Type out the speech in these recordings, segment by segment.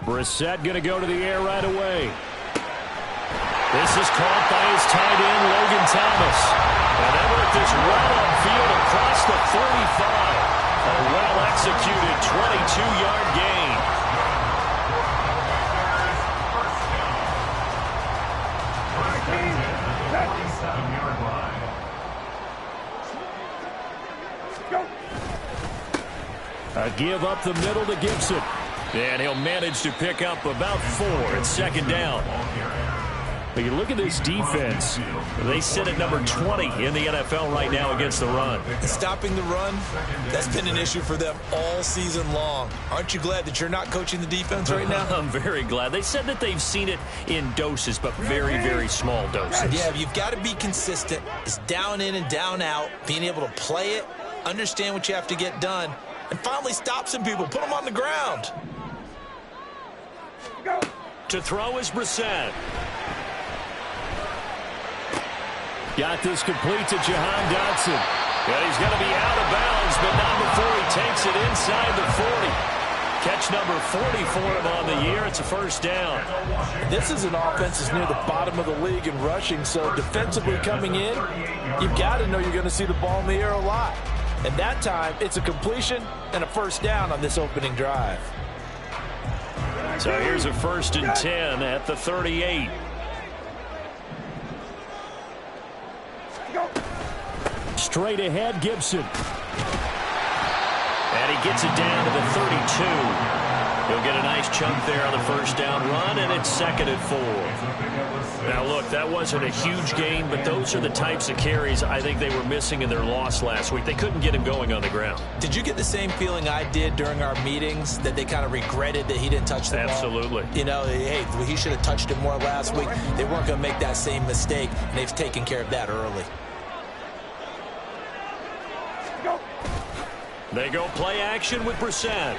Brissett going to go to the air right away. This is caught by his tight end, Logan Thomas. And Everett is well upfield across the 45. A well-executed 22-yard gain. A give up the middle to Gibson. And he'll manage to pick up about 4 at second down. But you look at this defense, they sit at number 20 in the NFL right now against the run. Stopping the run, that's been an issue for them all season long. Aren't you glad that you're not coaching the defense right now? I'm very glad. They said that they've seen it in doses, but very, very small doses. Yeah, you've got to be consistent. It's down in and down out, being able to play it, understand what you have to get done, and finally stop some people, put them on the ground. To throw is Brissett. Got this complete to Jahan Dotson. And he's going to be out of bounds, but not before he takes it inside the 40. Catch number 40 for him on the year. It's a first down. This is an offense that's near the bottom of the league in rushing, so defensively coming in, you've got to know you're going to see the ball in the air a lot. And that time, it's a completion and a first down on this opening drive. So here's a 1st and 10 at the 38. Straight ahead, Gibson. And he gets it down to the 32. He'll get a nice chunk there on the first down run, and it's 2nd and 4. Now, look, that wasn't a huge gain, but those are the types of carries I think they were missing in their loss last week. They couldn't get him going on the ground. Did you get the same feeling I did during our meetings, that they kind of regretted that he didn't touch the ball? Absolutely. You know, hey, he should have touched it more last week. They weren't going to make that same mistake, and they've taken care of that early. They go play action with Brissett.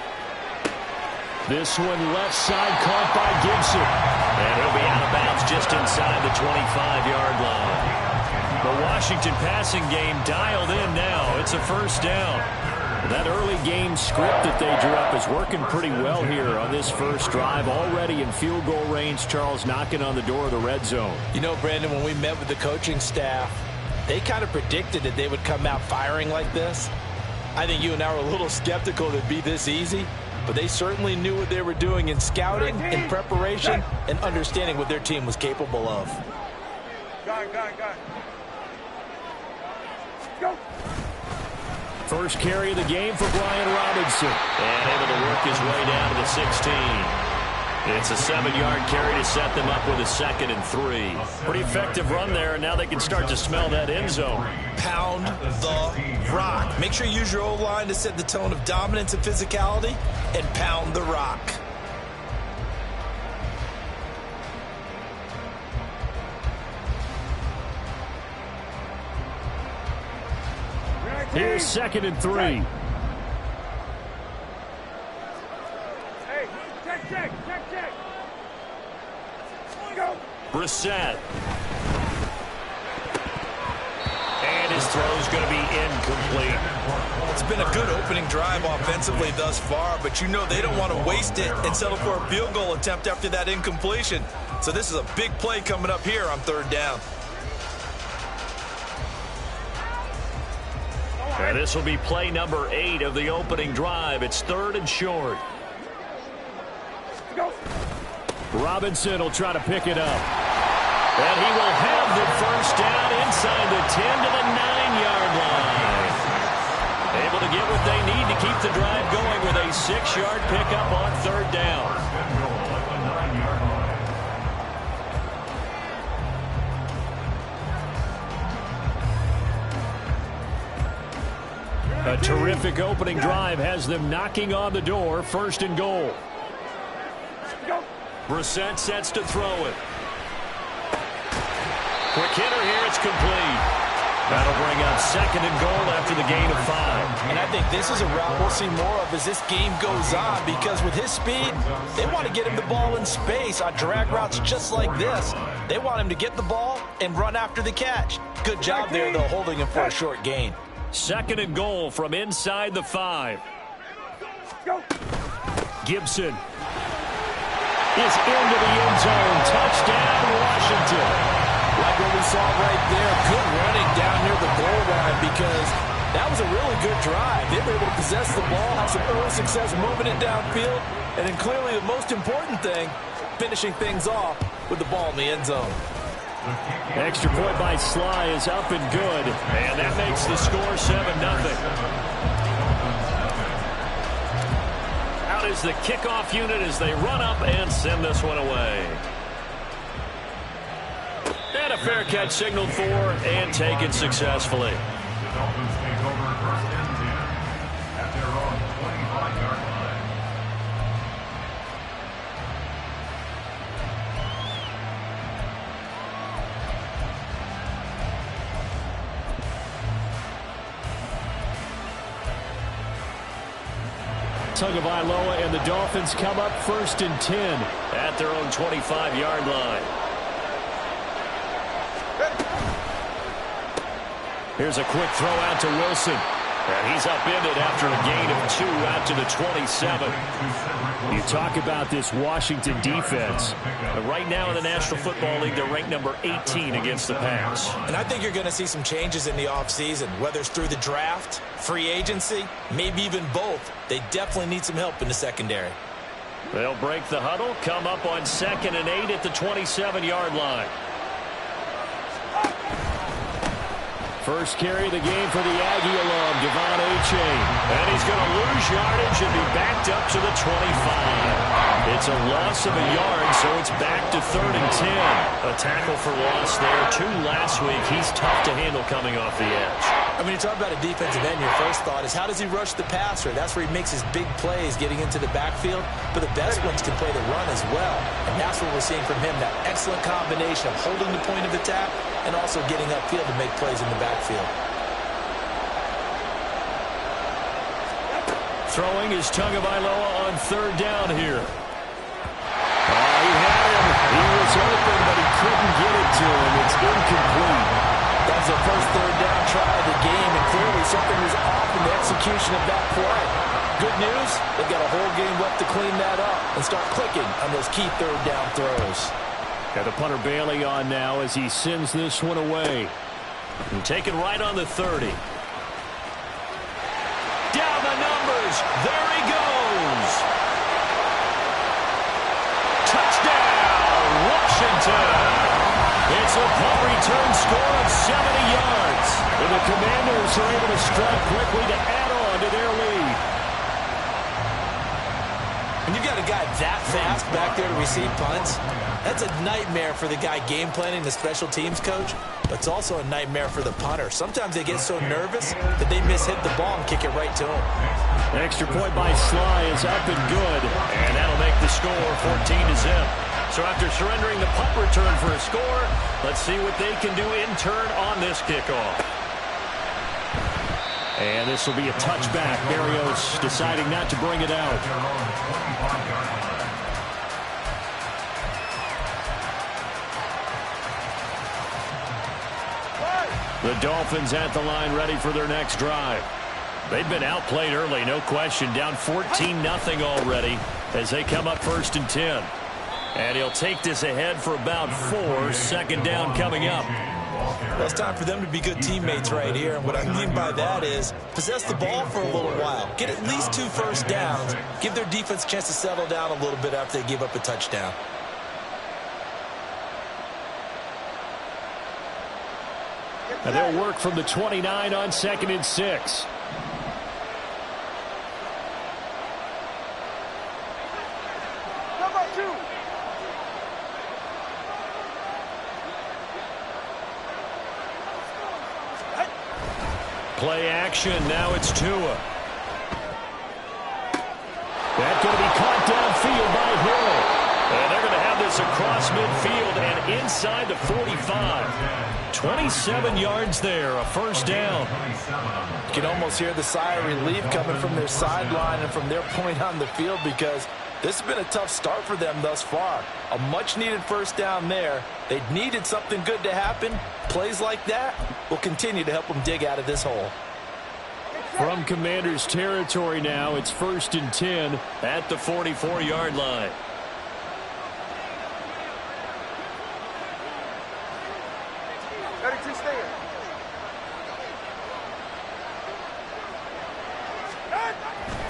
This one left side caught by Gibson. And he'll be out of bounds just inside the 25-yard line. The Washington passing game dialed in now. It's a first down. That early game script that they drew up is working pretty well here on this first drive. Already in field goal range, Charles knocking on the door of the red zone. You know, Brandon, when we met with the coaching staff, they kind of predicted that they would come out firing like this. I think you and I were a little skeptical that it'd be this easy, but they certainly knew what they were doing in scouting, in preparation, and understanding what their team was capable of. Go. First carry of the game for Brian Robinson. And able to work his way down to the 16. It's a 7-yard carry to set them up with a 2nd and 3. Pretty effective run there, and now they can start to smell that end zone. Pound the rock. Make sure you use your O-line to set the tone of dominance and physicality, and pound the rock. Here's 2nd and 3. Brissett. And his throw's going to be incomplete. It's been a good opening drive offensively thus far, but you know they don't want to waste it and settle for a field goal attempt after that incompletion. So this is a big play coming up here on 3rd down. And this will be play number 8 of the opening drive. It's 3rd and short. Robinson will try to pick it up. And he will have the first down inside the 10 to the 9-yard line. Able to get what they need to keep the drive going with a 6-yard pickup on 3rd down. A terrific opening drive has them knocking on the door. 1st and goal. Brissett sets to throw it. Quick hitter here. It's complete. That'll bring up 2nd and goal after the gain of 5. And I think this is a route we'll see more of as this game goes on, because with his speed, they want to get him the ball in space on drag routes just like this. They want him to get the ball and run after the catch. Good job there, though, holding him for a short gain. 2nd and goal from inside the 5. Gibson. is into the end zone. Touchdown, Washington. Like what we saw right there, good running down near the goal line because that was a really good drive. They were able to possess the ball, have some early success moving it downfield, and then clearly the most important thing, finishing things off with the ball in the end zone. Extra point by Sly is up and good, and that makes the score 7-0. Out is the kickoff unit as they run up and send this one away. And a fair catch signaled for and taken successfully. Tagovailoa and the Dolphins come up 1st and 10 at their own 25-yard line. Here's a quick throw out to Wilson. And he's upended after a gain of 2 out to the 27. You talk about this Washington defense. Right now in the National Football League, they're ranked number 18 against the pass. And I think you're going to see some changes in the offseason, whether it's through the draft, free agency, maybe even both. They definitely need some help in the secondary. They'll break the huddle, come up on 2nd and 8 at the 27-yard line. First carry of the game for the Aggie alum, Devon Achane. And he's going to lose yardage and be backed up to the 25. It's a loss of a yard, so it's back to 3rd and 10. A tackle for loss there. 2 last week. He's tough to handle coming off the edge. And when you talk about a defensive end, your first thought is how does he rush the passer? That's where he makes his big plays getting into the backfield. But the best ones can play the run as well. And that's what we're seeing from him, that excellent combination of holding the point of attack and also getting upfield to make plays in the backfield. Throwing is Tagovailoa on 3rd down here. He had him. He was open, but he couldn't get it to him. It's incomplete. That's the first 3rd down try of the game, and clearly something was off in the execution of that play. Good news, they've got a whole game left to clean that up and start clicking on those key 3rd down throws. Got the punter Bailey on now as he sends this one away. And taken right on the 30. Down the numbers. There he goes. Touchdown, Washington. It's a punt return score of 70 yards. And the Commanders are able to strike quickly to add on to their lead. When you've got a guy that fast back there to receive punts, that's a nightmare for the guy game planning, the special teams coach, but it's also a nightmare for the punter. Sometimes they get so nervous that they mishit the ball and kick it right to him. An extra point by Sly is up and good, and that'll make the score 14-0. So after surrendering the punt return for a score, let's see what they can do in turn on this kickoff. And this will be a touchback. Berrios deciding not to bring it out. The Dolphins at the line ready for their next drive. They've been outplayed early, no question. Down 14-0 already as they come up 1st and 10. And he'll take this ahead for about 4. 2nd down coming up. Well, it's time for them to be good teammates right here. And what I mean by that is possess the ball for a little while. Get at least 2 first downs. Give their defense a chance to settle down a little bit after they give up a touchdown. And they'll work from the 29 on 2nd and 6. Play action. Now it's Tua. That's going to be caught downfield by Hill. And they're going to have this across midfield and inside the 45. 27 yards there, a 1st down. You can almost hear the sigh of relief coming from their sideline and from their point on the field because this has been a tough start for them thus far. A much-needed 1st down there. They needed something good to happen. Plays like that will continue to help them dig out of this hole. From Commanders territory now, it's 1st and 10 at the 44-yard line.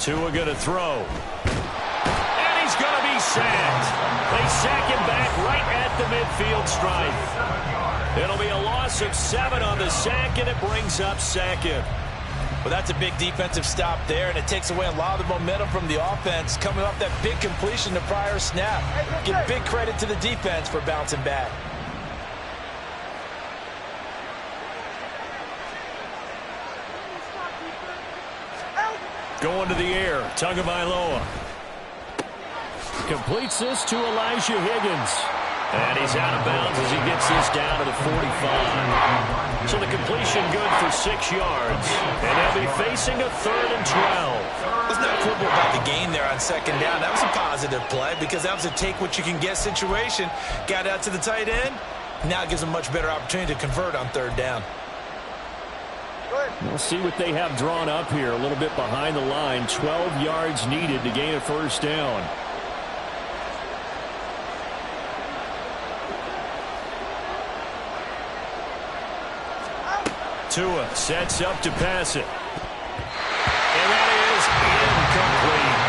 Tua going to throw. And he's going to be sacked. They sack him back right at the midfield stripe. It'll be a loss of 7 on the sack, and it brings up second. Well, that's a big defensive stop there, and it takes away a lot of the momentum from the offense coming off that big completion the prior snap. Give big credit to the defense for bouncing back. Going to the air, Tagovailoa. Completes this to Elijah Higgins. And he's out of bounds as he gets this down to the 45. So the completion good for 6 yards. And they'll be facing a 3rd and 12. Let's not quibble about the gain there on 2nd down. That was a positive play because that was a take-what-you-can-get situation. Got out to the tight end. Now it gives them a much better opportunity to convert on 3rd down. We'll see what they have drawn up here. A little bit behind the line. 12 yards needed to gain a 1st down. Tua sets up to pass it. And that is incomplete.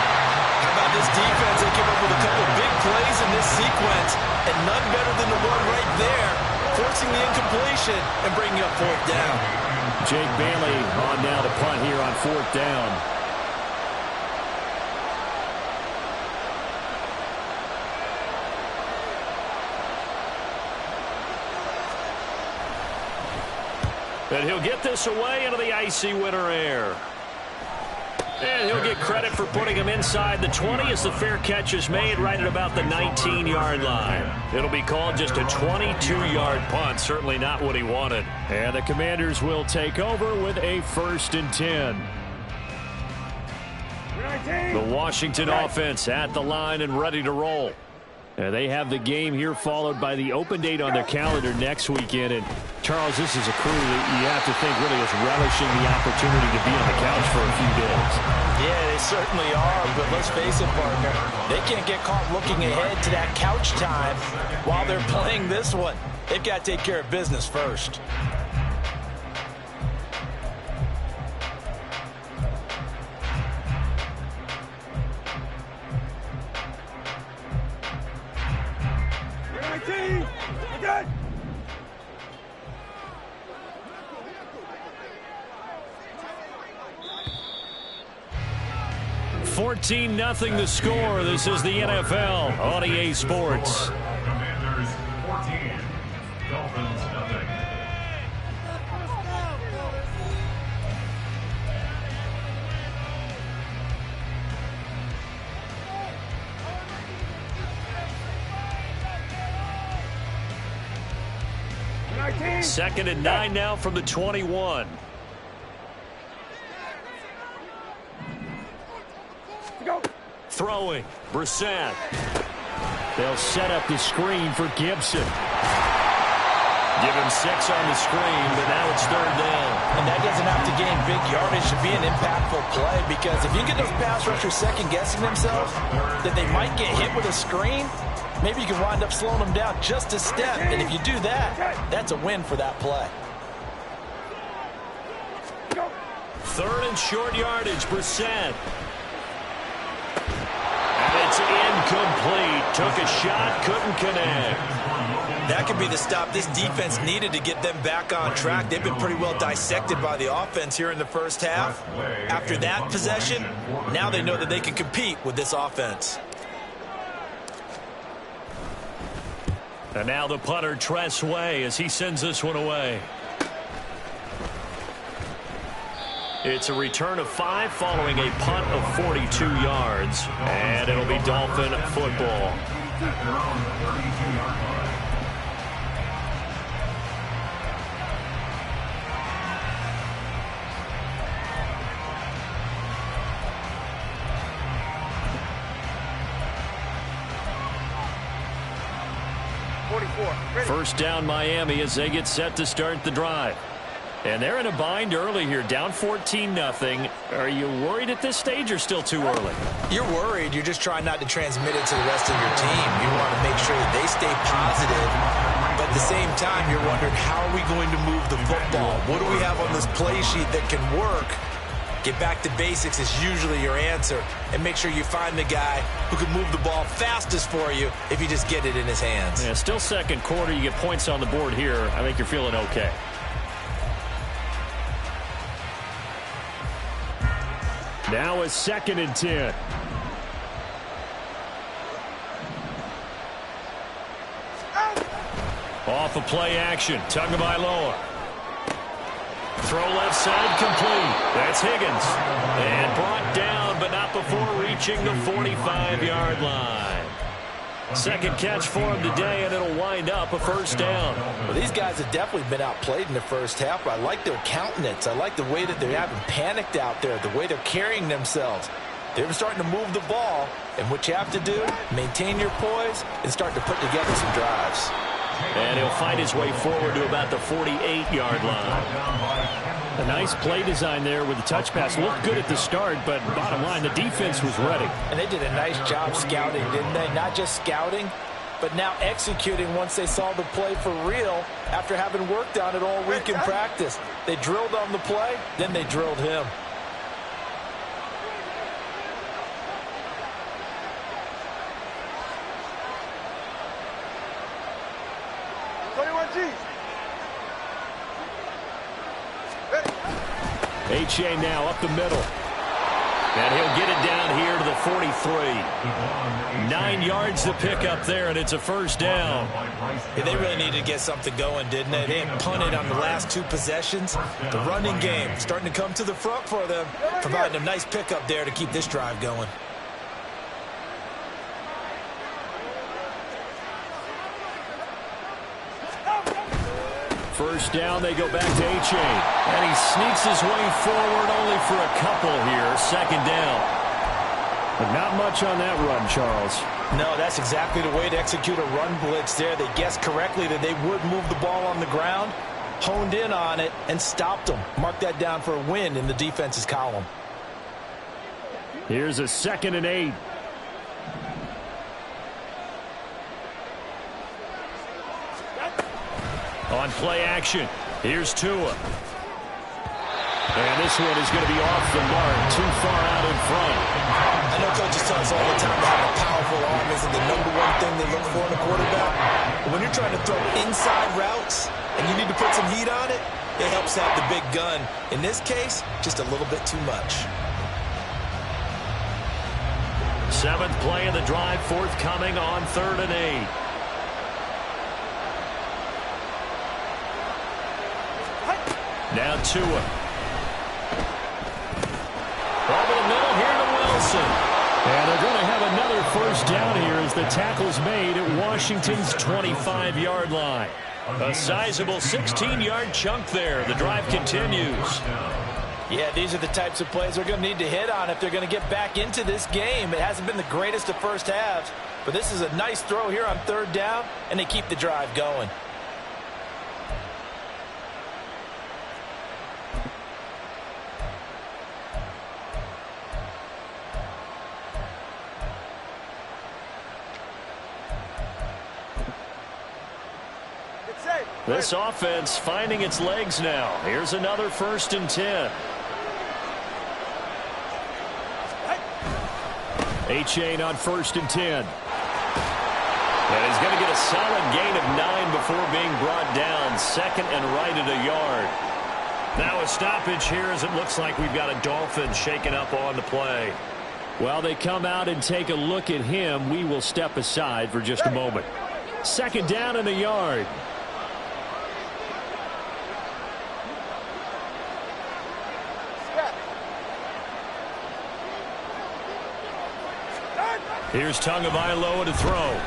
How about this defense? They came up with a couple big plays in this sequence, and none better than the one right there, forcing the incompletion and bringing up 4th down. Jake Bailey on now to punt here on 4th down. And he'll get this away into the icy winter air. And he'll get credit for putting him inside the 20 as the fair catch is made right at about the 19-yard line. It'll be called just a 22-yard punt. Certainly not what he wanted. And the Commanders will take over with a 1st and 10. The Washington offense at the line and ready to roll. And they have the game here followed by the open date on their calendar next weekend. And Charles, this is a crew that you have to think really is relishing the opportunity to be on the couch for a few days. Yeah, they certainly are, but let's face it, partner. They can't get caught looking ahead to that couch time while they're playing this one. They've got to take care of business first. Good. 14-0 the score. This is the NFL on EA Sports. Commanders 14, Dolphins nothing. Second and 9 now from the 21. Throwing, Brissett. They'll set up the screen for Gibson. Give him 6 on the screen, but now it's 3rd down. And that doesn't have to gain big yardage to be an impactful play, because if you get those pass rushers second-guessing themselves that they might get hit with a screen, maybe you can wind up slowing them down just a step. And if you do that, that's a win for that play. 3rd and short yardage, Brissett. And it's incomplete. Took a shot, couldn't connect. That could be the stop this defense needed to get them back on track. They've been pretty well dissected by the offense here in the first half. After that possession, now they know that they can compete with this offense. And now the punter, Tress Way, as he sends this one away. It's a return of 5 following a punt of 42 yards. And it'll be Dolphin football. First down Miami as they get set to start the drive. And they're in a bind early here, down 14-0. Are you worried at this stage or still too early? You're worried. You're just trying not to transmit it to the rest of your team. You want to make sure that they stay positive. But at the same time, you're wondering, how are we going to move the football? What do we have on this play sheet that can work Get back to basics is usually your answer, and make sure you find the guy who can move the ball fastest for you if you just get it in his hands. Yeah, still second quarter. You get points on the board here. I think you're feeling okay. Now a 2nd and 10. Off of play action. Tagovailoa. Throw left side complete. That's Higgins. And brought down, but not before reaching the 45-yard line. Second catch for him today, and it'll wind up a first down. Well, these guys have definitely been outplayed in the first half, but I like their countenance. I like the way that they're having panicked out there, the way they're carrying themselves. They're starting to move the ball, and what you have to do, maintain your poise and start to put together some drives. And he'll find his way forward to about the 48-yard line. A nice play design there with the touch pass. Looked good at the start, but bottom line, the defense was ready. And they did a nice job scouting, didn't they? Not just scouting, but now executing once they saw the play for real after having worked on it all week in practice. They drilled on the play, then they drilled him. H.A. now up the middle. And he'll get it down here to the 43. 9 yards to pick up there, and it's a first down. Yeah, they really needed to get something going, didn't they? They had punted on the last 2 possessions. The running game starting to come to the front for them, providing a nice pickup there to keep this drive going. First down, they go back to H.A. And he sneaks his way forward only for a couple here. Second down. But not much on that run, Charles. No, that's exactly the way to execute a run blitz there. They guessed correctly that they would move the ball on the ground, honed in on it, and stopped them. Mark that down for a win in the defense's column. Here's a 2nd and 8. On play action, here's Tua. And this one is going to be off the mark, too far out in front. I know coaches tell us all the time that having a powerful arm isn't the #1 thing they look for in a quarterback. But when you're trying to throw inside routes and you need to put some heat on it, it helps have the big gun. In this case, just a little bit too much. 7th play of the drive, forthcoming on 3rd and 8. Now Tua. Over the middle here to Wilson. And they're going to have another first down here as the tackle's made at Washington's 25-yard line. A sizable 16-yard chunk there. The drive continues. Yeah, these are the types of plays they're going to need to hit on if they're going to get back into this game. It hasn't been the greatest of first halves, but this is a nice throw here on 3rd down, and they keep the drive going. This offense finding its legs now. Here's another 1st and 10. H.A. on 1st and 10. And he's going to get a solid gain of 9 before being brought down. 2nd and right at a yard. Now a stoppage here as it looks like we've got a Dolphin shaken up on the play. While they come out and take a look at him, we will step aside for just a moment. 2nd down and a yard. Here's Tagovailoa to throw.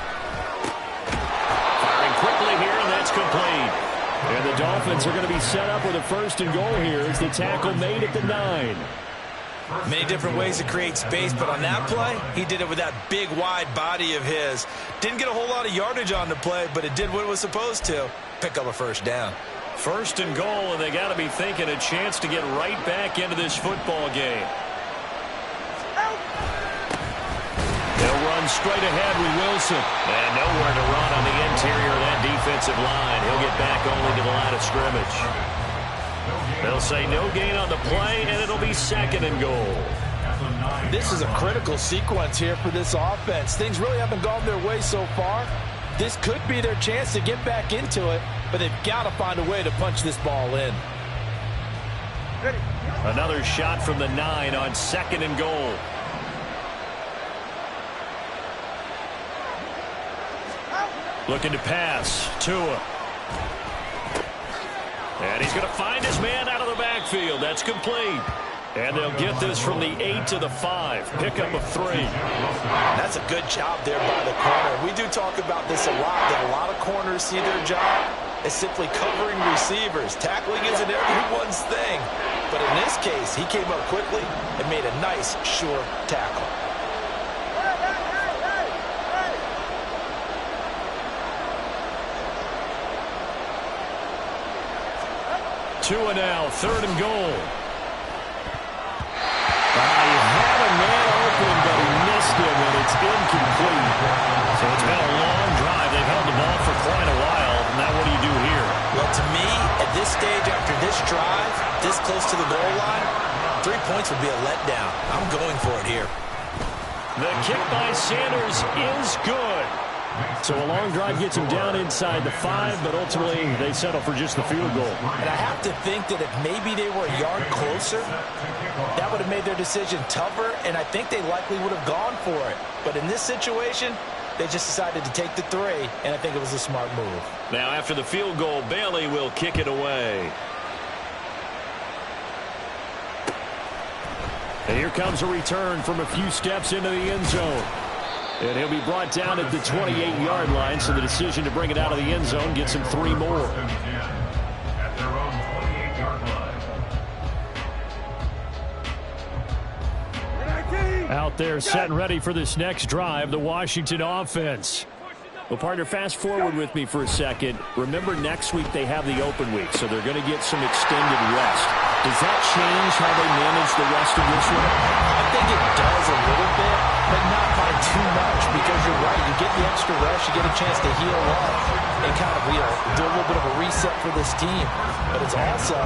Firing quickly here, and that's complete. And the Dolphins are going to be set up with a 1st and goal here as the tackle made at the 9. Many different ways to create space, but on that play, he did it with that big, wide body of his. Didn't get a whole lot of yardage on the play, but it did what it was supposed to. Pick up a 1st down. 1st and goal, and they got to be thinking a chance to get right back into this football game. They'll run straight ahead with Wilson. And nowhere to run on the interior of that defensive line. He'll get back only to the line of scrimmage. They'll say no gain on the play, and it'll be 2nd and goal. This is a critical sequence here for this offense. Things really haven't gone their way so far. This could be their chance to get back into it, but they've got to find a way to punch this ball in. Another shot from the 9 on 2nd and goal. Looking to pass. Tua. And he's going to find his man out of the backfield. That's complete. And they'll get this from the 8 to the 5. Pickup of 3. That's a good job there by the corner. We do talk about this a lot, that a lot of corners see their job as simply covering receivers. Tackling isn't everyone's thing. But in this case, he came up quickly and made a nice, sure tackle. Tua now, 3rd and goal. He had a man open, but he missed him, and it's incomplete. So it's been a long drive. They've held the ball for quite a while. Now what do you do here? Well, to me, at this stage, after this drive, this close to the goal line, 3 points would be a letdown. I'm going for it here. The kick by Sanders is good. So a long drive gets him down inside the 5, but ultimately they settle for just the field goal. And I have to think that if maybe they were a yard closer, that would have made their decision tougher, and I think they likely would have gone for it. But in this situation, they just decided to take the 3, and I think it was a smart move. Now after the field goal, Bailey will kick it away. And here comes a return from a few steps into the end zone. And he'll be brought down at the 28-yard line, so the decision to bring it out of the end zone gets him 3 more. At their own 28-yard line. Out there set and ready for this next drive, the Washington offense. Well, partner, fast forward with me for a second. Remember, next week they have the open week, so they're going to get some extended rest. Does that change how they manage the rest of this one? I think it does a little bit, but not by too much, because you're right. You get the extra rest, you get a chance to heal up and kind of, do a little bit of a reset for this team. But it's also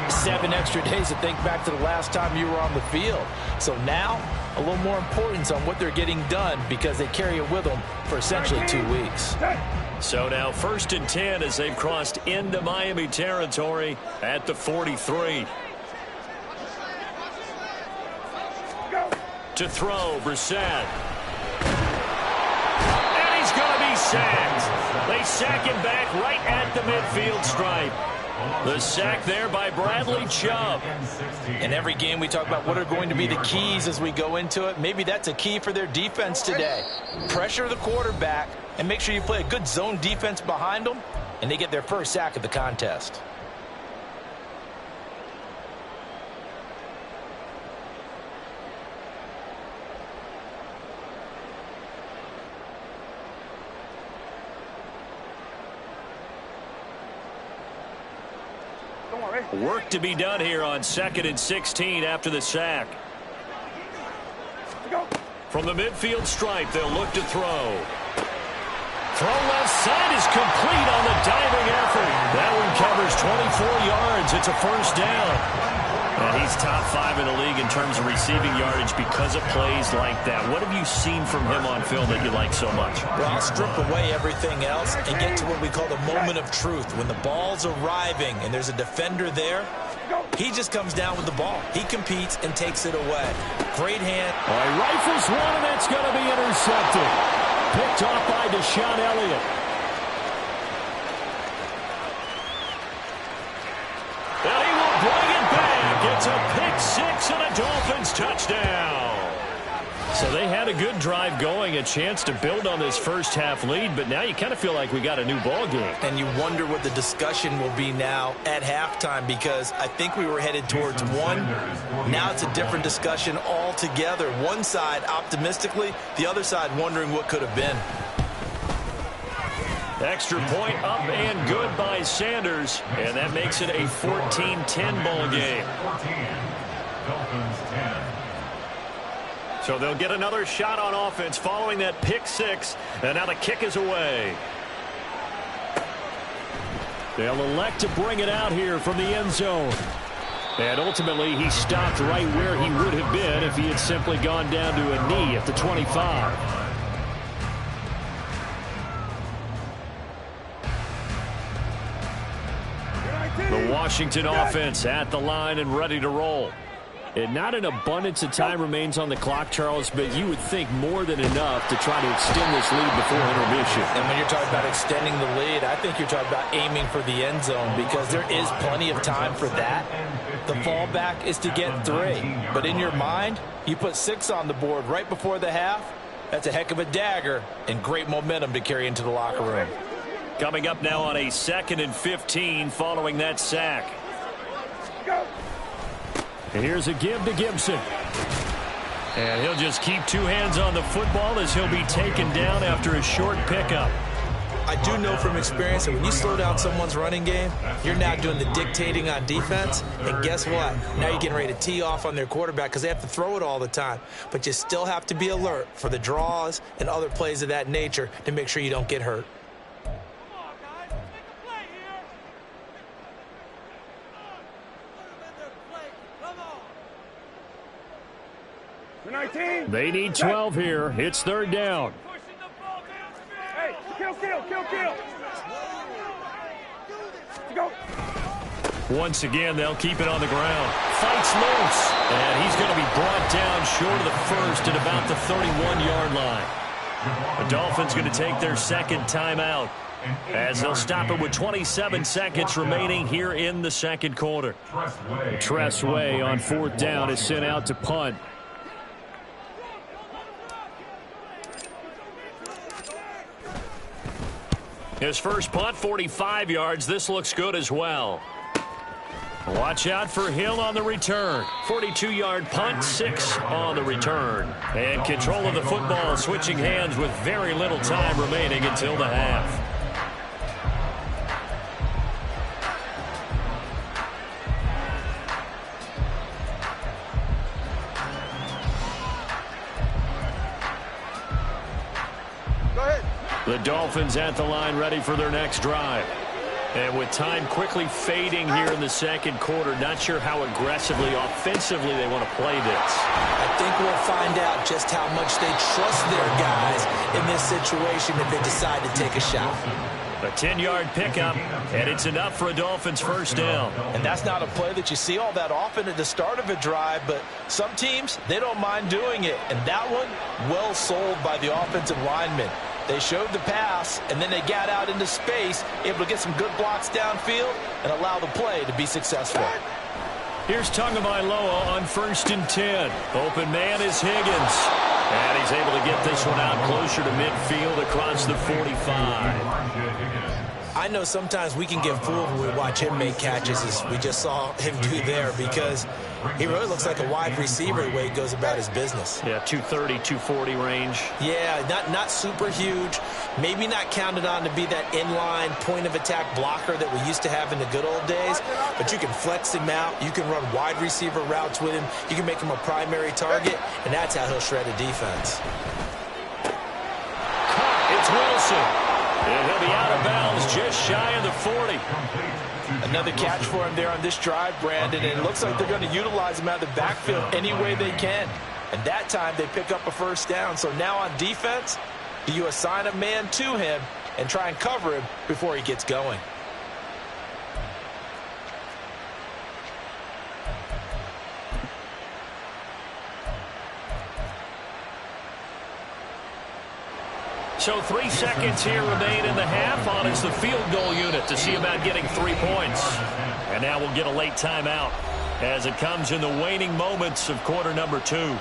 7 extra days to think back to the last time you were on the field. So now, a little more importance on what they're getting done, because they carry it with them for essentially 2 weeks. So now 1st and 10 as they've crossed into Miami territory at the 43. To throw, Brissett. And he's going to be sacked. They sack him back right at the midfield stripe. The sack there by Bradley Chubb. In every game we talk about what are going to be the keys as we go into it. Maybe that's a key for their defense today. Pressure the quarterback and make sure you play a good zone defense behind them, and they get their first sack of the contest. Work to be done here on 2nd and 16 after the sack. From the midfield stripe, they'll look to throw. Throw left side is complete on the diving effort. That one covers 24 yards. It's a 1st down. And he's top 5 in the league in terms of receiving yardage because of plays like that. What have you seen from him on film that you like so much? Well, I'll strip away everything else and get to what we call the moment of truth. When the ball's arriving and there's a defender there, he just comes down with the ball. He competes and takes it away. Great hand. All right, rifles one, and that's going to be intercepted. Picked off by Deshaun Elliott. And he will bring it back. It's a pick 6 and a Dolphins touchdown. So they had a good drive going, a chance to build on this first half lead, but now you kind of feel like we got a new ball game. And you wonder what the discussion will be now at halftime, because I think we were headed towards 1. Now it's a different discussion altogether. One side optimistically, the other side wondering what could have been. Extra point up and good by Sanders, and that makes it a 14-10 ball game. 14, Dolphins 10. So they'll get another shot on offense following that pick 6, and now the kick is away. They'll elect to bring it out here from the end zone. And ultimately, he stopped right where he would have been if he had simply gone down to a knee at the 25. The Washington offense at the line and ready to roll. And not an abundance of time remains on the clock, Charles, but you would think more than enough to try to extend this lead before intermission. And when you're talking about extending the lead, I think you're talking about aiming for the end zone because there is plenty of time for that. The fallback is to get 3. But in your mind, you put 6 on the board right before the half. That's a heck of a dagger and great momentum to carry into the locker room. Coming up now on a 2nd and 15 following that sack. And here's a give to Gibson. And he'll just keep 2 hands on the football as he'll be taken down after a short pickup. I do know from experience that when you slow down someone's running game, you're now doing the dictating on defense. And guess what? Now you're getting ready to tee off on their quarterback because they have to throw it all the time. But you still have to be alert for the draws and other plays of that nature to make sure you don't get hurt. They need 12 here. It's 3rd down. Hey, kill. Go. Once again, they'll keep it on the ground. Fights loose. And he's going to be brought down short of the first at about the 31-yard line. The Dolphins going to take their 2nd timeout as they'll stop it with 27 seconds remaining here in the 2nd quarter. Tressway on 4th down is sent out to punt. His first punt, 45 yards. This looks good as well. Watch out for Hill on the return. 42-yard punt, 6 on the return. And control of the football switching hands with very little time remaining until the half. The Dolphins at the line ready for their next drive. And with time quickly fading here in the 2nd quarter, not sure how aggressively, offensively they want to play this. I think we'll find out just how much they trust their guys in this situation if they decide to take a shot. A 10-yard pickup, and it's enough for a Dolphins first down. And that's not a play that you see all that often at the start of a drive, but some teams, they don't mind doing it. And that one, well sold by the offensive lineman. They showed the pass, and then they got out into space, able to get some good blocks downfield and allow the play to be successful. Here's Tagovailoa on 1st and 10. Open man is Higgins. And he's able to get this one out closer to midfield across the 45. I know sometimes we can get fooled when we watch him make catches, as we just saw him do there, because he really looks like a wide receiver the way he goes about his business. Yeah, 230, 240 range. Yeah, not super huge. Maybe not counted on to be that inline point-of-attack blocker that we used to have in the good old days, but you can flex him out. You can run wide receiver routes with him. You can make him a primary target, and that's how he'll shred a defense. It's Wilson. And he'll be out of bounds just shy of the 40. Another catch for him there on this drive, Brandon, and it looks like they're going to utilize him out of the backfield any way they can. And that time they pick up a first down. So now on defense, do you assign a man to him and try and cover him before he gets going? So 3 seconds here remain in the half. On is the field goal unit to see about getting 3 points. And now we'll get a late timeout as it comes in the waning moments of quarter number 2.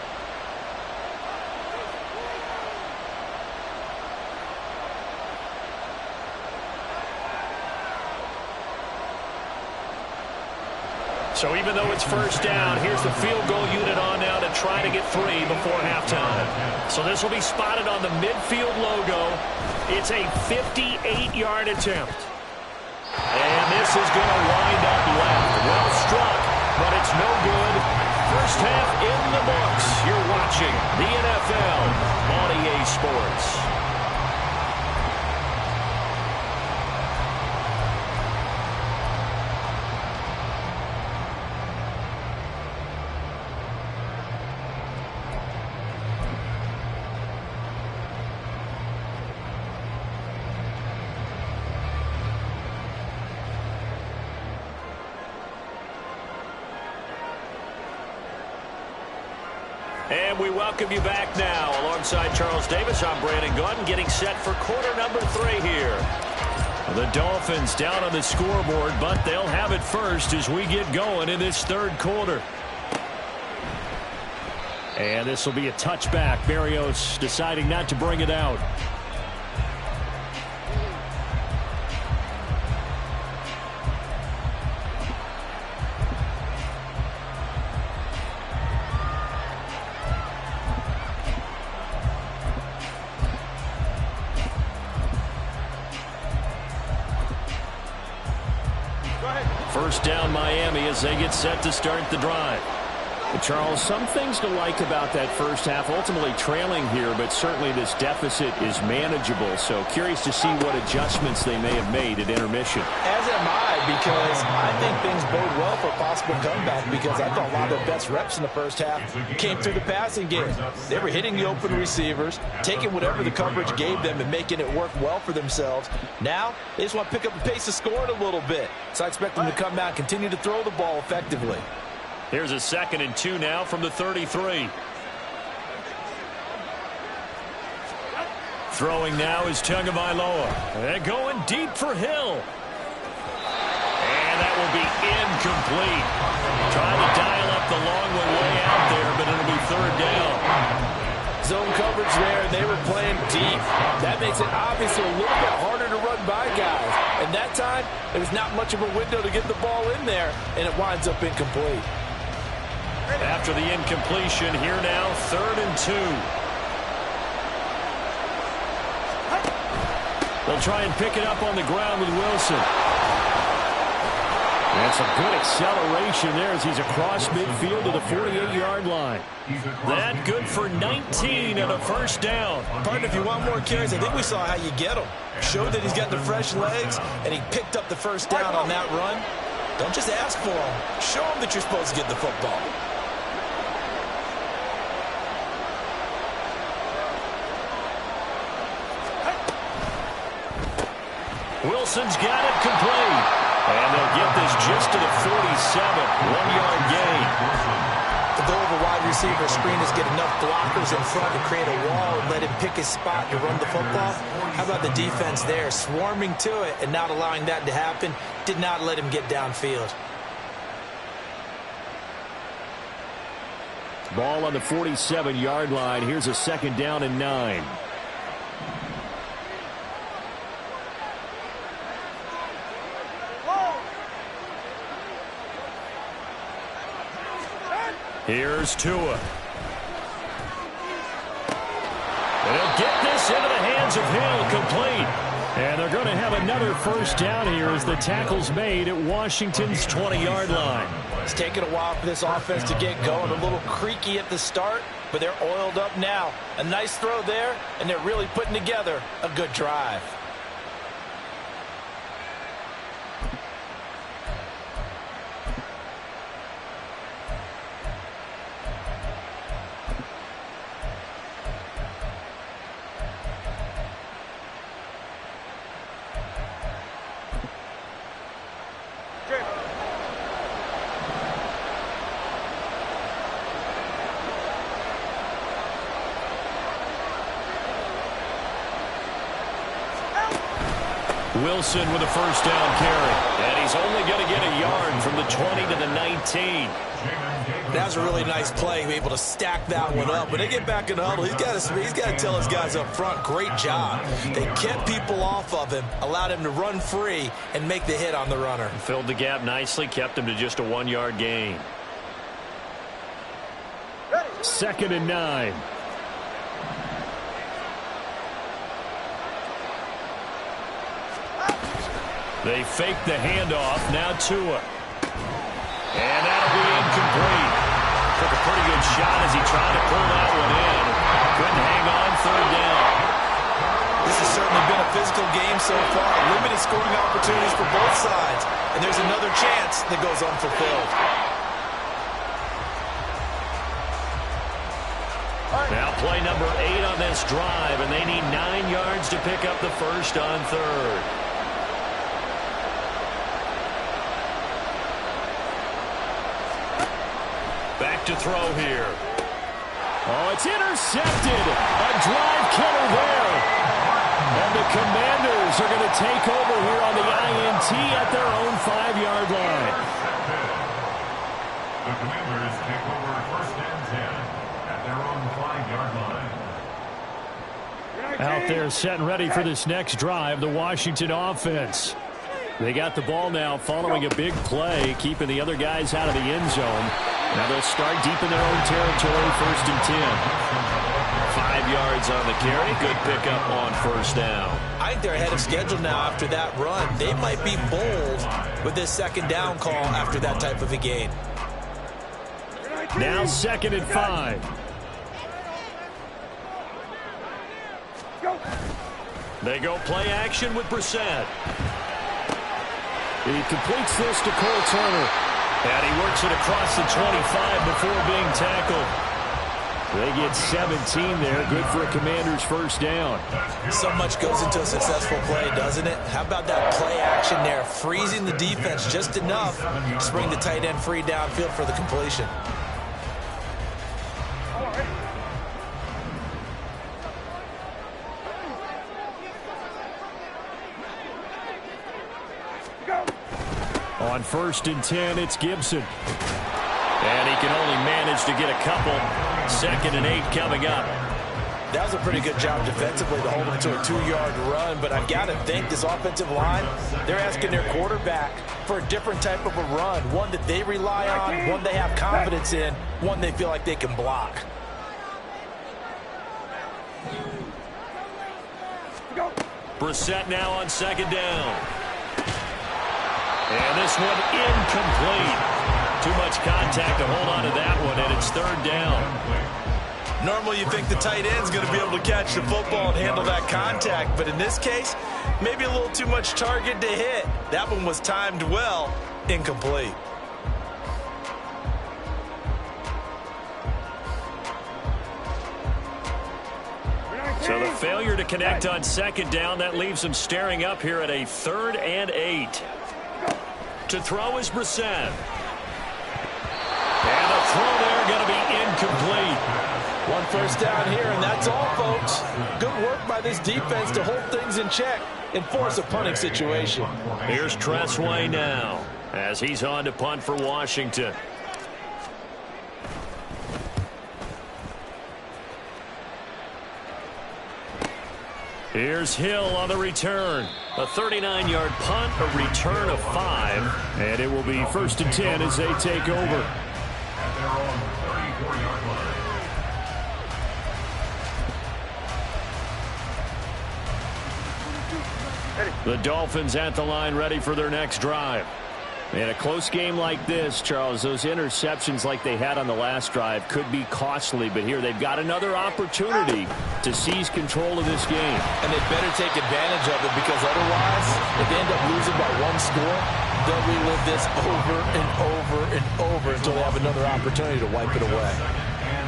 So even though it's first down, here's the field goal unit on now to try to get 3 before halftime. So this will be spotted on the midfield logo. It's a 58-yard attempt. And this is going to wind up left. Well struck, but it's no good. First half in the books. You're watching the NFL on EA Sports. 1 And we welcome you back now. Alongside Charles Davis, I'm Brandon Gaudin, getting set for quarter number 3 here. The Dolphins down on the scoreboard, but they'll have it first as we get going in this third quarter. And this will be a touchback. Berrios deciding not to bring it out. First down Miami as they get set to start the drive. Charles, some things to like about that first half. Ultimately trailing here, but certainly this deficit is manageable. So curious to see what adjustments they may have made at intermission. As am I, because I think things bode well for a possible comeback, because I thought a lot of their best reps in the first half came through the passing game. They were hitting the open receivers, taking whatever the coverage gave them and making it work well for themselves. Now, they just want to pick up the pace of scoring a little bit. So I expect them to come out and continue to throw the ball effectively. Here's a 2nd and 2 now from the 33. Throwing now is Tagovailoa. They're going deep for Hill. And that will be incomplete. Trying to dial up the long one way out there, but it'll be 3rd down. Zone coverage there, and they were playing deep. That makes it obviously a little bit harder to run by guys. And that time, there was not much of a window to get the ball in there, and it winds up incomplete. After the incompletion, here now, 3rd and 2. They'll try and pick it up on the ground with Wilson. And some good acceleration there as he's across midfield to the 48-yard line. That good for 19 and a 1st down. Partner, if you want more carries, I think we saw how you get him. Showed that he's got the fresh legs, and he picked up the 1st down on that run. Don't just ask for him. Show him that you're supposed to get the football. Wilson's got it complete. And they'll get this just to the 47. 1-yard gain. The goal of a wide receiver screen is get enough blockers in front to create a wall and let him pick his spot to run the football. How about the defense there? Swarming to it and not allowing that to happen. Did not let him get downfield. Ball on the 47-yard line. Here's a 2nd down and 9. Here's Tua. And he'll get this into the hands of Hill, complete. And they're going to have another 1st down here as the tackle's made at Washington's 20-yard line. It's taken a while for this offense to get going. A little creaky at the start, but they're oiled up now. A nice throw there, and they're really putting together a good drive. Wilson with a 1st down carry. And he's only going to get a yard from the 20 to the 19. That was a really nice play, able to stack that one up. When they get back in the huddle, he's got to tell his guys up front, great job. They kept people off of him, allowed him to run free and make the hit on the runner. Filled the gap nicely, kept him to just a 1-yard gain. 2nd and 9. They fake the handoff. Now Tua. And that'll be incomplete. Took a pretty good shot as he tried to pull that one in. Couldn't hang on. 3rd down. This has certainly been a physical game so far. Limited scoring opportunities for both sides. And there's another chance that goes unfulfilled. Now play number 8 on this drive, and they need 9 yards to pick up the 1st on 3rd. Back to throw here. Oh, it's intercepted. A drive killer there. And the Commanders are going to take over here on the INT at their own 5-yard line. The Commanders take over 1st and 10 at their own 5-yard line. Out there setting ready for this next drive, the Washington offense. They got the ball now following a big play, keeping the other guys out of the end zone. Now they'll start deep in their own territory, 1st and 10. 5 yards on the carry. Good pickup on 1st down. I think they're ahead of schedule now after that run. They might be bold with this 2nd down call after that type of a gain. Now 2nd and 5. They go play action with Brissett. He completes this to Cole Turner. And he works it across the 25 before being tackled. They get 17 there. Good for a Commander's 1st down. So much goes into a successful play, doesn't it? How about that play action there? Freezing the defense just enough to bring the tight end free downfield for the completion. On 1st and 10, it's Gibson. And he can only manage to get a couple. 2nd and 8 coming up. That was a pretty good job defensively to hold him to a 2-yard run, but I've got to think this offensive line, they're asking their quarterback for a different type of a run, one that they rely on, one they have confidence in, one they feel like they can block. Brissett now on 2nd down. And this one incomplete. Too much contact to hold on to that one, and it's 3rd down. Normally you think the tight end's going to be able to catch the football and handle that contact, but in this case, maybe a little too much target to hit. That one was timed well, incomplete. So the failure to connect on 2nd down, that leaves them staring up here at a 3rd and 8. To throw is Brissett. And the throw there going to be incomplete. 1 first down here, and that's all, folks. Good work by this defense to hold things in check and force a punting situation. Here's Tressway now as he's on to punt for Washington. Here's Hill on the return. A 39-yard punt, a return of 5. And it will be 1st and 10 as they take over. At their own 34-yard line. The Dolphins at the line ready for their next drive. In a close game like this, Charles, those interceptions like they had on the last drive could be costly, but here they've got another opportunity to seize control of this game. And they better take advantage of it, because otherwise, if they end up losing by 1 score, they'll relive this over and over and over until they have another opportunity to wipe it away.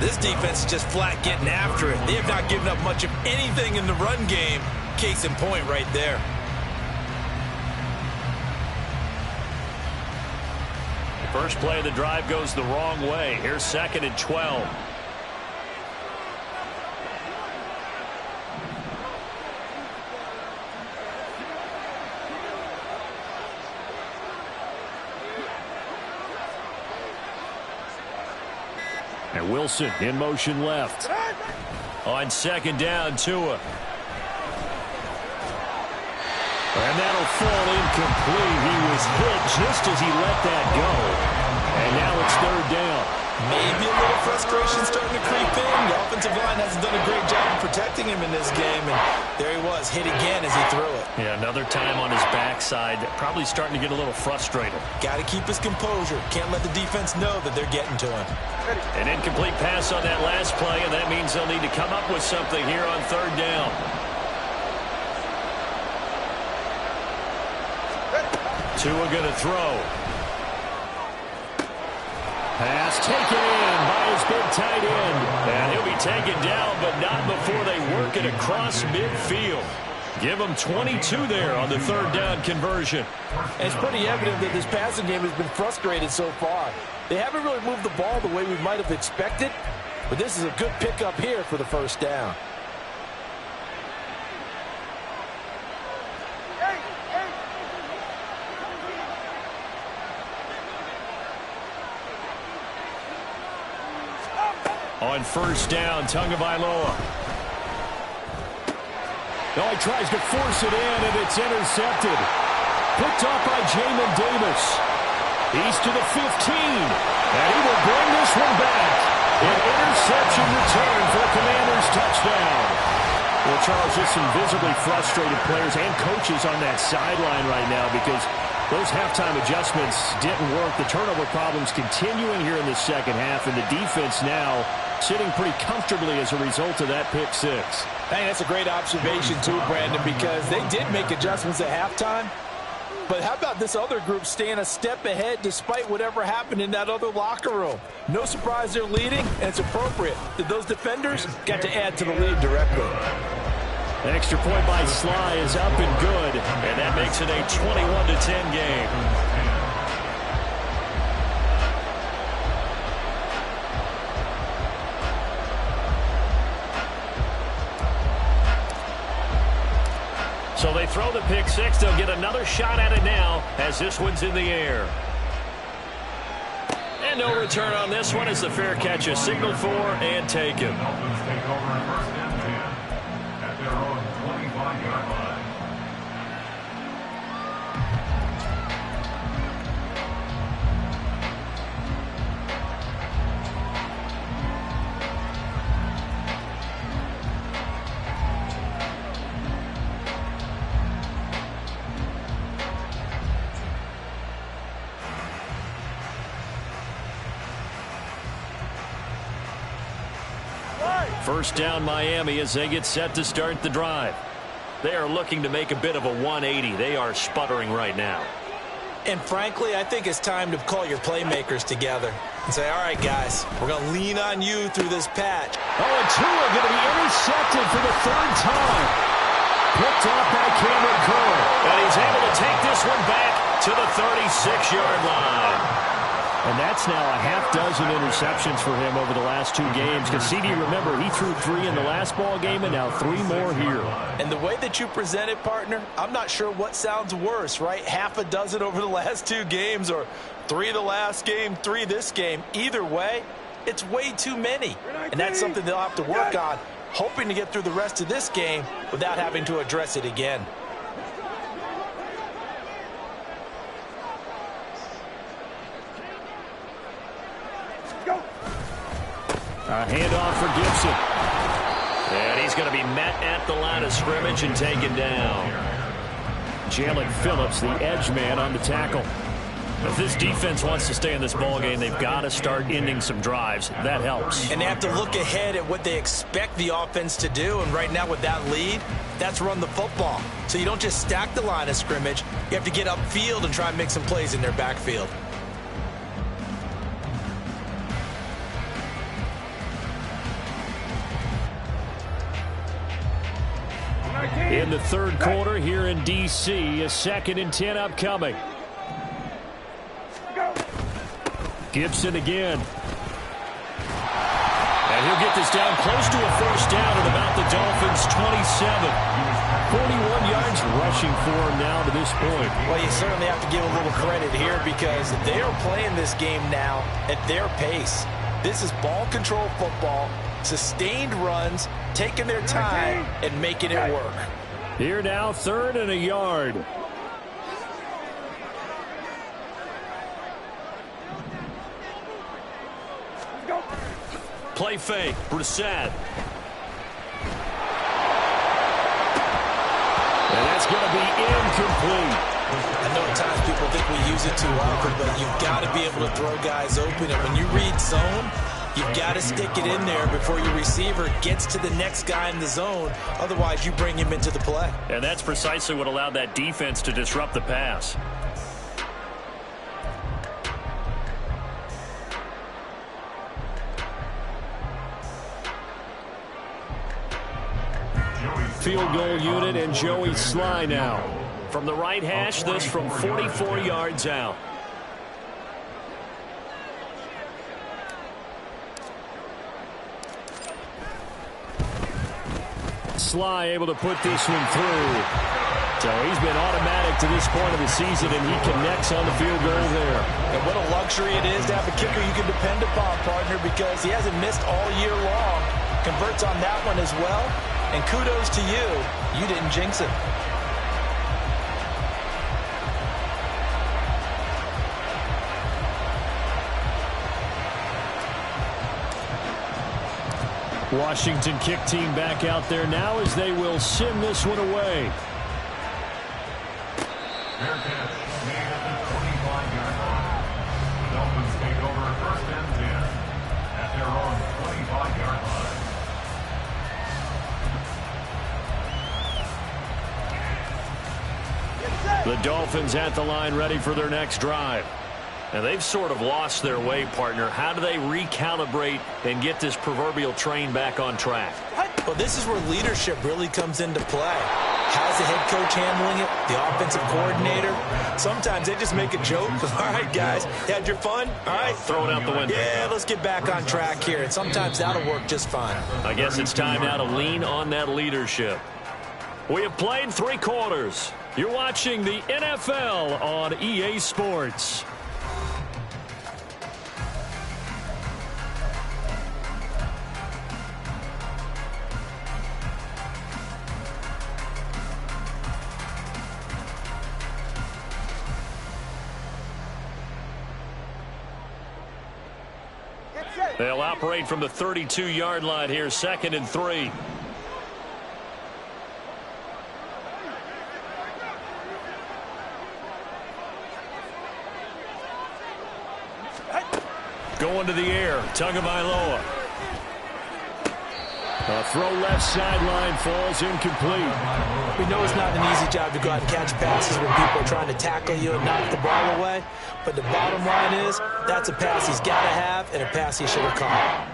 This defense is just flat getting after it. They have not given up much of anything in the run game. Case in point right there. First play of the drive goes the wrong way. Here's 2nd and 12. And Wilson in motion left. On 2nd down, Tua. And that'll fall incomplete. He was hit just as he let that go. And now it's 3rd down. Maybe a little frustration starting to creep in. The offensive line hasn't done a great job of protecting him in this game. And there he was, hit again as he threw it. Yeah, another time on his backside. Probably starting to get a little frustrated. Got to keep his composure. Can't let the defense know that they're getting to him. An incomplete pass on that last play, and that means they'll need to come up with something here on 3rd down. Tua going to throw. Pass taken in by his big tight end. And he'll be taken down, but not before they work it across midfield. Give him 22 there on the 3rd down conversion. And it's pretty evident that this passing game has been frustrated so far. They haven't really moved the ball the way we might have expected. But this is a good pickup here for the first down. On first down, Tagovailoa. Oh, he tries to force it in, and it's intercepted. Picked off by Jamin Davis. He's to the 15, and he will bring this one back. An interception return for a Commanders touchdown. Well, Charles, just some visibly frustrated players and coaches on that sideline right now because those halftime adjustments didn't work. The turnover problems continuing here in the second half, and the defense now sitting pretty comfortably as a result of that pick six. Hey, that's a great observation too, Brandon, because they did make adjustments at halftime. But how about this other group staying a step ahead despite whatever happened in that other locker room? No surprise they're leading, and it's appropriate that those defenders got to add to the lead directly. The extra point by Sly is up and good, and that makes it a 21-10 game. So they throw the pick six. They'll get another shot at it now as this one's in the air. And no return on this one as the fair catch is signaled for and taken. Dolphins take over first and 10 at their own 25-yard line. First down Miami as they get set to start the drive. They are looking to make a bit of a 180. They are sputtering right now. And frankly, I think it's time to call your playmakers together and say, all right, guys, we're going to lean on you through this patch. Oh, and Tua going to be intercepted for the third time. Picked off by Cameron Curl. And he's able to take this one back to the 36-yard line. And that's now a half-dozen interceptions for him over the last two games. Because CD, remember, he threw 3 in the last ball game and now 3 more here. And the way that you present it, partner, I'm not sure what sounds worse, right? Half a dozen over the last 2 games or 3 the last game, 3 this game. Either way, it's way too many. And that's something they'll have to work on, hoping to get through the rest of this game without having to address it again. A handoff for Gibson. And he's going to be met at the line of scrimmage and taken down. Jalen Phillips, the edge man, on the tackle. If this defense wants to stay in this ballgame, they've got to start ending some drives. That helps. And they have to look ahead at what they expect the offense to do. And right now with that lead, that's run the football. So you don't just stack the line of scrimmage. You have to get upfield and try and make some plays in their backfield. In the third quarter here in D.C., a 2nd and 10 upcoming. Gibson again. And he'll get this down close to a first down at about the Dolphins' 27. 41 yards rushing for him now to this point. Well, you certainly have to give a little credit here because they are playing this game now at their pace. This is ball control football, sustained runs, taking their time and making it work. Here now, 3rd and a yard. Play fake, Brissett. And that's going to be incomplete. I know at times people think we use it too often, but you've got to be able to throw guys open. And when you read zone, you've got to stick it in there before your receiver gets to the next guy in the zone. Otherwise, you bring him into the play. And that's precisely what allowed that defense to disrupt the pass. Field goal unit and Joey Sly now. From the right hash, this from 44 yards out. Sly able to put this one through. So he's been automatic to this point of the season, and he connects on the field goal there. And what a luxury it is to have a kicker you can depend upon, partner, because he hasn't missed all year long. Converts on that one as well. And kudos to you. You didn't jinx it. Washington kick team back out there now as they will send this one away. Fair catch made at the 25-yard line. The Dolphins take over first and 10 at their own 25-yard line. The Dolphins at the line ready for their next drive. And they've sort of lost their way, partner. How do they recalibrate and get this proverbial train back on track? Well, this is where leadership really comes into play. How's the head coach handling it? The offensive coordinator? Sometimes they just make a joke. All right, guys, you had your fun? All right. Throw it out the window. Yeah, let's get back on track here. And sometimes that'll work just fine. I guess it's time now to lean on that leadership. We have played 3 quarters. You're watching the NFL on EA Sports. They'll operate from the 32-yard line here, 2nd and 3. Going to the air, Tagovailoa. A throw left sideline falls incomplete. We know it's not an easy job to go out and catch passes when people are trying to tackle you and knock the ball away. But the bottom line is, that's a pass he's got to have and a pass he should have caught.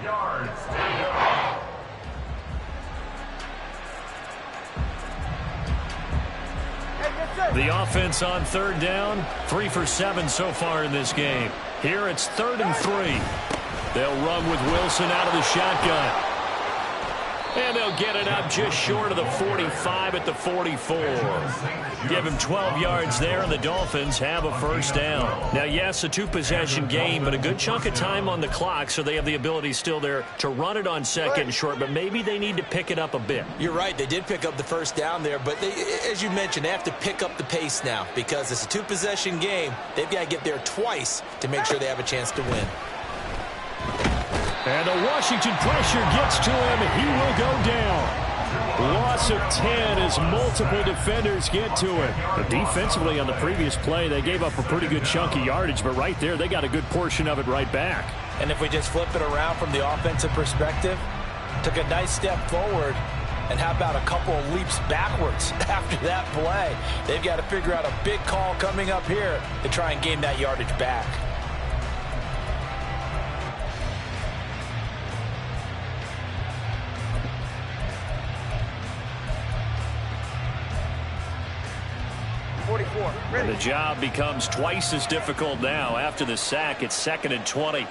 The offense on 3rd down, 3 for 7 so far in this game. Here it's 3rd and 3. They'll run with Wilson out of the shotgun. And they'll get it up just short of the 45 at the 44. Give him 12 yards there, and the Dolphins have a first down. Now, yes, a 2-possession game, but a good chunk of time on the clock, so they have the ability still there to run it on 2nd and short, but maybe they need to pick it up a bit. You're right. They did pick up the first down there, but they, as you mentioned, they have to pick up the pace now because it's a 2-possession game. They've got to get there twice to make sure they have a chance to win. And the Washington pressure gets to him. He will go down. Loss of 10 as multiple defenders get to it. But defensively on the previous play, they gave up a pretty good chunk of yardage, but right there, they got a good portion of it right back. And if we just flip it around from the offensive perspective, took a nice step forward, and how about a couple of leaps backwards after that play? They've got to figure out a big call coming up here to try and gain that yardage back. The job becomes twice as difficult now. After the sack, it's 2nd and 20.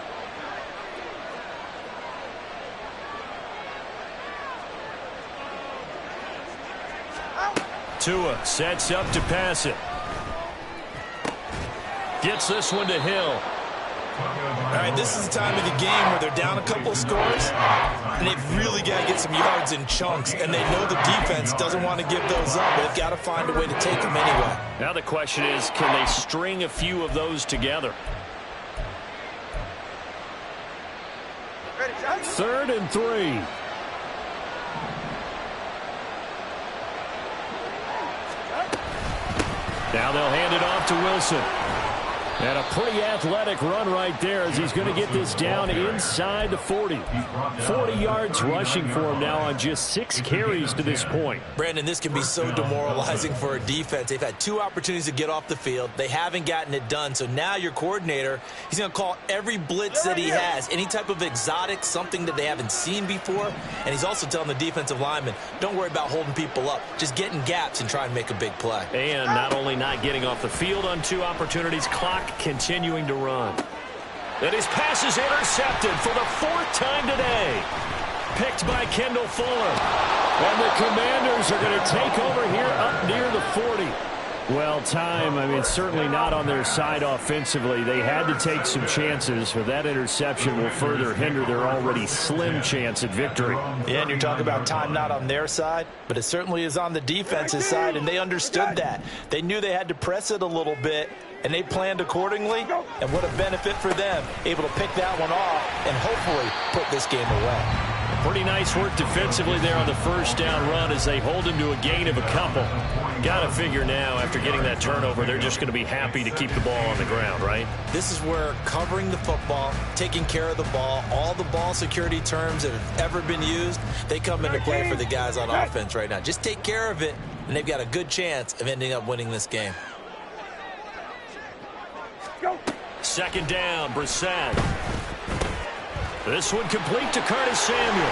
Tua sets up to pass it. Gets this one to Hill. All right, this is the time of the game where they're down a couple of scores, and they've really got to get some yards in chunks, and they know the defense doesn't want to give those up. They've got to find a way to take them anyway. Now the question is, can they string a few of those together? 3rd and 3. Now they'll hand it off to Wilson. And a pretty athletic run right there as he's going to get this down inside the 40. 40 yards rushing for him now on just 6 carries to this point. Brandon, this can be so demoralizing for a defense. They've had 2 opportunities to get off the field. They haven't gotten it done. So now your coordinator, he's going to call every blitz that he has, any type of exotic, something that they haven't seen before. And he's also telling the defensive lineman, don't worry about holding people up. Just get in gaps and try and make a big play. And not only not getting off the field on 2 opportunities, clock continuing to run. And his pass is intercepted for the 4th time today. Picked by Kendall Fuller. And the Commanders are going to take over here up near the 40. Well, time, I mean, certainly not on their side offensively. They had to take some chances, but that interception will further hinder their already slim chance at victory. Yeah, and you're talking about time not on their side, but it certainly is on the defense's side, and they understood that. They knew they had to press it a little bit, and they planned accordingly, and what a benefit for them, able to pick that one off and hopefully put this game away. Pretty nice work defensively there on the first down run as they hold him to a gain of a couple. Got to figure now, after getting that turnover, they're just going to be happy to keep the ball on the ground, right? This is where covering the football, taking care of the ball, all the ball security terms that have ever been used, they come into play for the guys on offense right now. Just take care of it, and they've got a good chance of ending up winning this game. Second down, Brissett. This one complete to Curtis Samuel.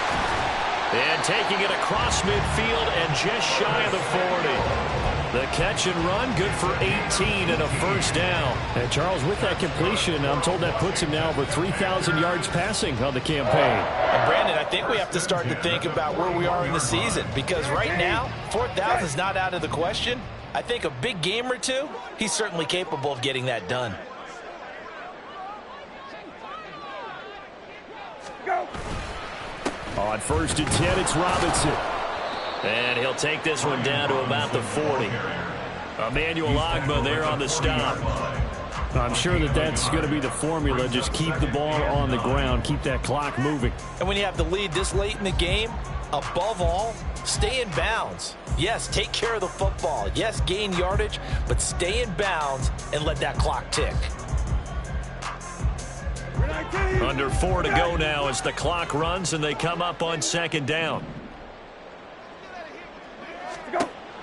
And taking it across midfield and just shy of the 40. The catch and run, good for 18 and a first down. And Charles, with that completion, I'm told that puts him now over 3,000 yards passing on the campaign. And Brandon, I think we have to start to think about where we are in the season, because right now, 4,000 is not out of the question. I think a big game or two, he's certainly capable of getting that done. On first and 10, it's Robinson. And he'll take this one down to about the 40. Emmanuel Ogbah there on the stop. I'm sure that's going to be the formula. Just keep the ball on the ground. Keep that clock moving. And when you have the lead this late in the game, above all, stay in bounds. Yes, take care of the football. Yes, gain yardage, but stay in bounds and let that clock tick. Under 4 to go now as the clock runs and they come up on second down.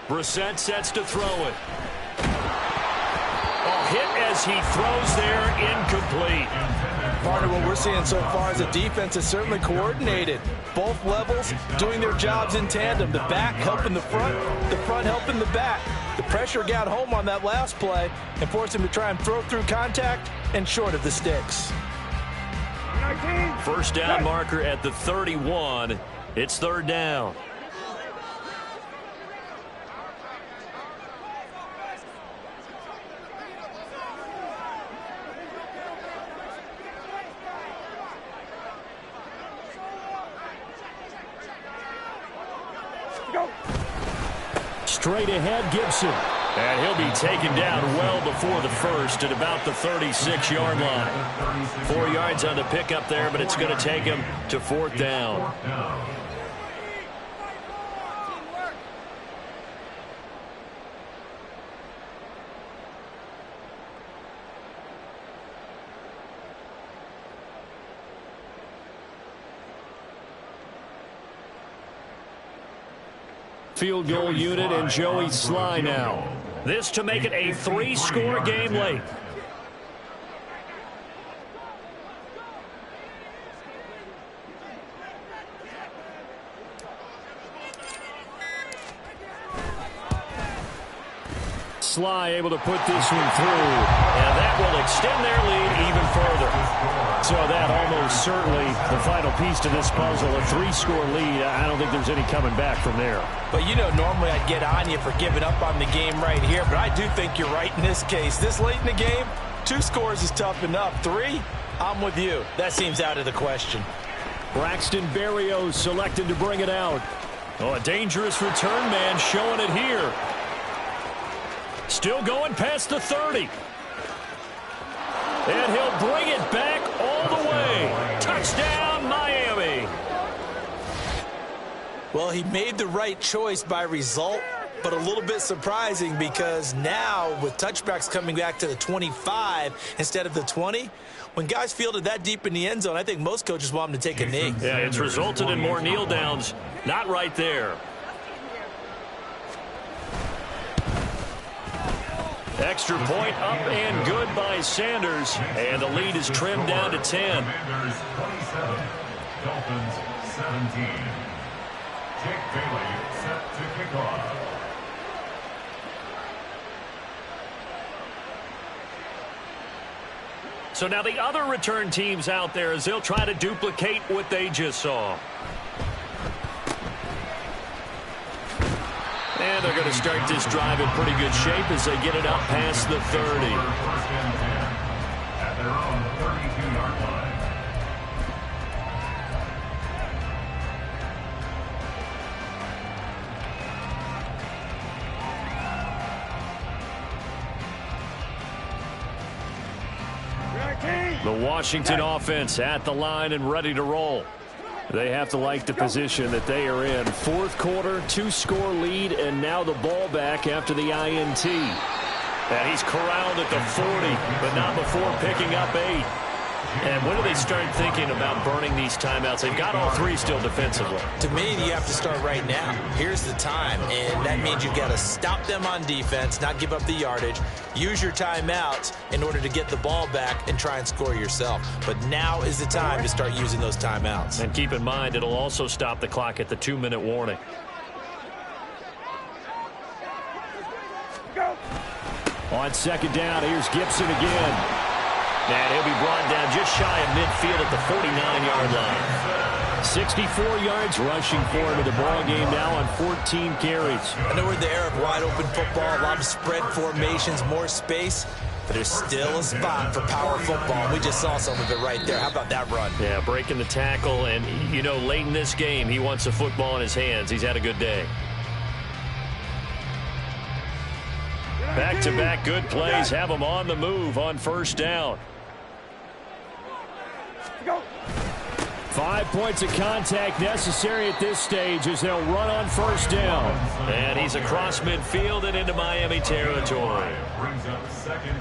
Brissett sets to throw it. Hit as he throws there, incomplete. Partner, what we're seeing so far is the defense is certainly coordinated. Both levels doing their jobs in tandem. The back helping the front helping the back. The pressure got home on that last play and forced him to try and throw through contact and short of the sticks. First down marker at the 31. It's third down. Straight ahead, Gibson. And he'll be taken down well before the first at about the 36-yard line. 4 yards on the pickup there, but it's going to take him to fourth down. Field goal unit and Joey Sly now. This to make it a 3-score game late. Sly able to put this one through, and that will extend their lead even further. So that almost certainly the final piece to this puzzle, a 3-score lead. I don't think there's any coming back from there. But you know, normally I'd get on you for giving up on the game right here, but I do think you're right in this case. This late in the game, 2 scores is tough enough. 3, I'm with you. That seems out of the question. Braxton Berrios selected to bring it out. Oh, a dangerous return man showing it here. Still going past the 30. And he'll bring it back all the way. Touchdown, Miami. Well, he made the right choice by result, but a little bit surprising because now with touchbacks coming back to the 25 instead of the 20, when guys fielded that deep in the end zone, I think most coaches want them to take a knee. Yeah, it's resulted in more kneel downs. Not right there. Extra point up and good by Sanders, and the lead is trimmed down to 10. Commanders 27, Dolphins 17. Jake Bailey set to kick off. So now the other return teams out there as they'll try to duplicate what they just saw. And they're going to start this drive in pretty good shape as they get it up past the 30. First and 10 at their own 32-yard line. The Washington offense at the line and ready to roll. They have to like the position that they are in. Fourth quarter, 2-score lead, and now the ball back after the INT. And he's corralled at the 40, but not before picking up 8. And when do they start thinking about burning these timeouts? They've got all 3 still defensively. To me, you have to start right now. Here's the time, and that means you've got to stop them on defense, not give up the yardage, use your timeouts in order to get the ball back and try and score yourself. But now is the time to start using those timeouts. And keep in mind, it'll also stop the clock at the 2-minute warning. Go. On second down, here's Gibson again. And he'll be brought down just shy of midfield at the 49-yard line. 64 yards rushing for him in the ball game now on 14 carries. I know we're in the era of wide-open football, a lot of spread formations, more space, but there's still a spot for power football. We just saw some of it right there. How about that run? Yeah, breaking the tackle, and, you know, late in this game, he wants the football in his hands. He's had a good day. Back-to-back good plays have him on the move on first down. Go. 5 points of contact necessary at this stage as they'll run on first down. And he's across midfield and into Miami territory.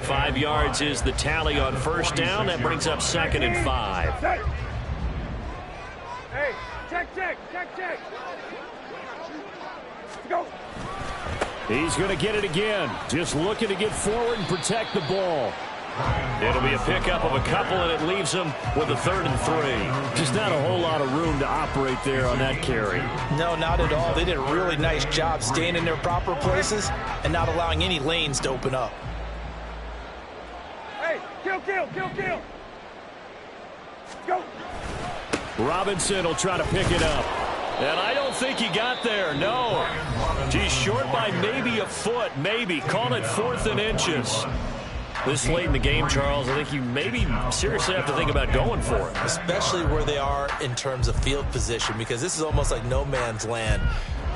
5 yards is the tally on first down. That brings up 2nd and 5. Hey, check. Go. He's going to get it again. Just looking to get forward and protect the ball. It'll be a pickup of a couple, and it leaves him with a 3rd and 3. Just not a whole lot of room to operate there on that carry. No, not at all. They did a really nice job staying in their proper places and not allowing any lanes to open up. Hey, kill. Go. Robinson will try to pick it up. And I don't think he got there, no. He's short by maybe a foot, maybe. Call it 4th and inches. This late in the game, Charles, I think you maybe seriously have to think about going for it. Especially where they are in terms of field position, because this is almost like no man's land.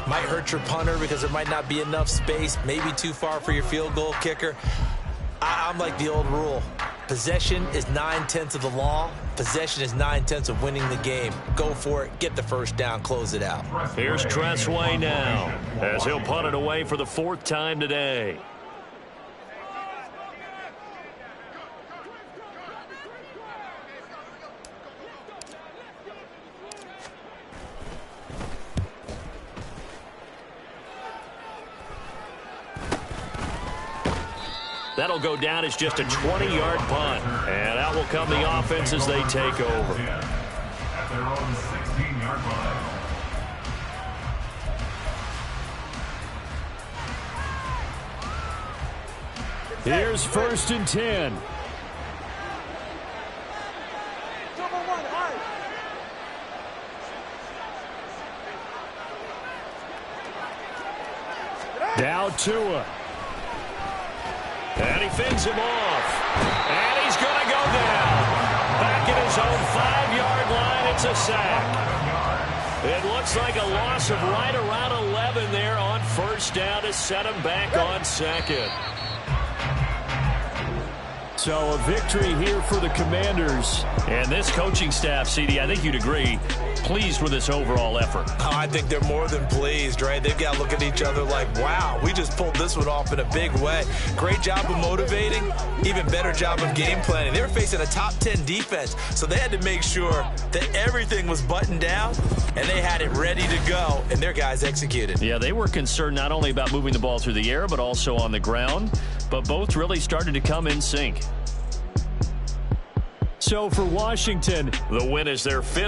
Might hurt your punter because there might not be enough space, maybe too far for your field goal kicker. I'm like the old rule. Possession is 9/10 of the law. Possession is 9/10 of winning the game. Go for it, get the first down, close it out. Here's Tressway now as he'll punt it away for the 4th time today. That'll go down as just a 20-yard punt. And out will come the offense as they take over. At their own 16-yard line. Here's 1st and 10. Now Tua. And he fends him off. And he's going to go down. Back at his own 5-yard line, it's a sack. It looks like a loss of right around 11 there on first down to set him back on 2nd. So a victory here for the Commanders. And this coaching staff, CD, I think you'd agree, pleased with this overall effort. Oh, I think they're more than pleased, right? They've got to look at each other like, wow, we just pulled this one off in a big way. Great job of motivating, even better job of game planning. They were facing a top 10 defense, so they had to make sure that everything was buttoned down, and they had it ready to go, and their guys executed. Yeah, they were concerned not only about moving the ball through the air, but also on the ground, but both really started to come in sync. So for Washington, the win is their 5th.